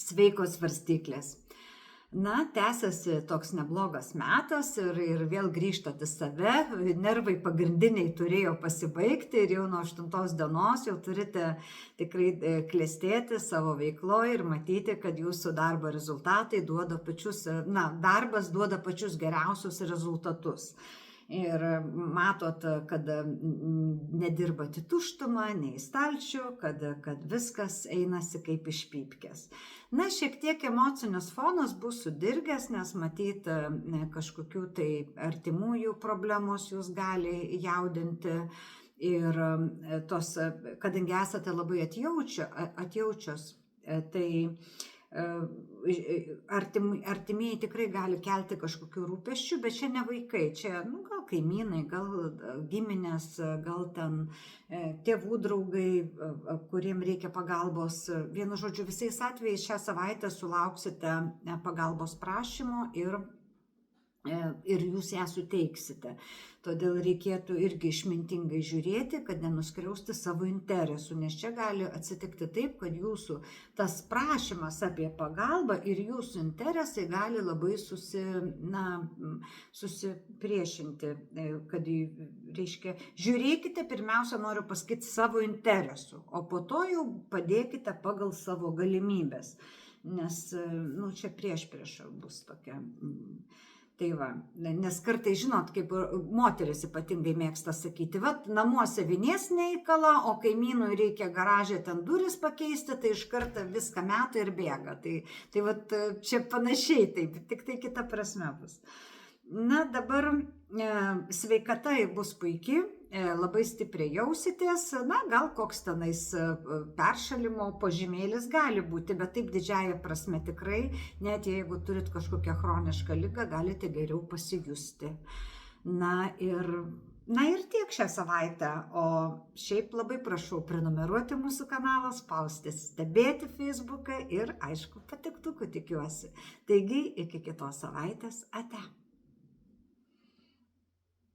Sveikos svarstyklės. Na, tęsiasi toks neblogas metas ir vėl grįžtat į save, nervai pagrindiniai turėjo pasibaigti ir jau nuo 8 dienos jau turite tikrai klestėti savo veikloje ir matyti, kad jūsų darbo rezultatai duoda darbas duoda pačius geriausius rezultatus. Ir matot, kad nedirbat į tuštumą, ne į stalčių, kad viskas einasi kaip iš pypkės. Na, šiek tiek emocinis fonas bus sudirgęs, nes matyt kažkokių tai artimųjų problemos jūs gali jaudinti. Ir kadangi esate labai atjaučios, tai artimieji tikrai gali kelti kažkokių rūpesčių, bet čia ne vaikai, čia gal kaimynai, gal giminės, gal ten tėvų draugai, kuriem reikia pagalbos. Vienu žodžiu, visais atvejais šią savaitę sulauksite pagalbos prašymo ir jūs ją suteiksite. Todėl reikėtų irgi išmintingai žiūrėti, kad nenuskriausti savo interesų, nes čia gali atsitikti taip, kad jūsų tas prašymas apie pagalbą ir jūsų interesai gali labai susipriešinti. Kad, reiškia, žiūrėkite, pirmiausia, noriu pasakyti, savo interesų, o po to jau padėkite pagal savo galimybės, nes čia priešprieša bus tokia. Tai va, nes kartais, žinot, kaip moteris ypatingai mėgsta sakyti, namuose vinies neįkala, o kaimynui reikia garaže ten duris pakeisti, tai iš karto viską meta ir bėga. Tai čia panašiai, tik tai kita prasme bus. Na, dabar sveikata bus puikiai, labai stipriai jausitės, gal koks tenais peršalimo požymėlis gali būti, bet taip didžiąja prasme tikrai, net jeigu turit kažkokią chronišką ligą, galite geriau pasijusti. Na ir tiek šią savaitę, o šiaip labai prašau prenumeruoti mūsų kanalą, spausti stebėti Facebooką ir, aišku, patiktukų tikiuosi. Taigi, iki kitos savaitės, ate.